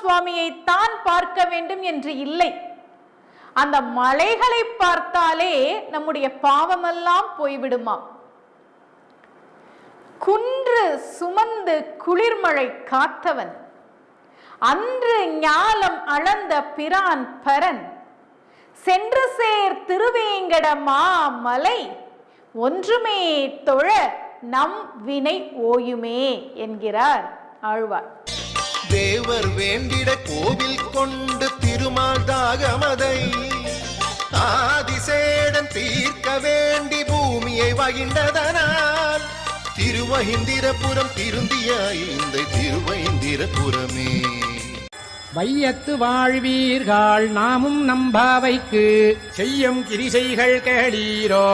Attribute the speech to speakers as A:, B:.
A: சுவாமியை தான் பார்க்க வேண்டும் என்று இல்லை. அந்த மலைகளை பார்த்தாலே நம்முடைய பாவமெல்லாம் போய்விடுமா. குன்று சுமந்து குளிர்மழை காத்தவன், அன்று ஞாலம் அளந்த பிரான் பரன், சென்று சேர் திருவேங்கட மாமலை, ஒன்றுமே தொழ நம் வினை ஓயுமே என்கிறார் ஆழ்வார்.
B: தேவர் வேண்டிட கோவில் கொண்டு திருமால் தாகமதை, ஆதிசேடன் தீர்க்க வேண்டி பூமியை வகின்றதனால், திருவஹிந்திரபுரம் திருந்திய இந்த திருவஹிந்திரபுரமே.
C: வையத்து வாழ்வீர்கள் நாமும் நம்பாவைக்கு செய்யும் கிரிசைகள் கேளீரோ.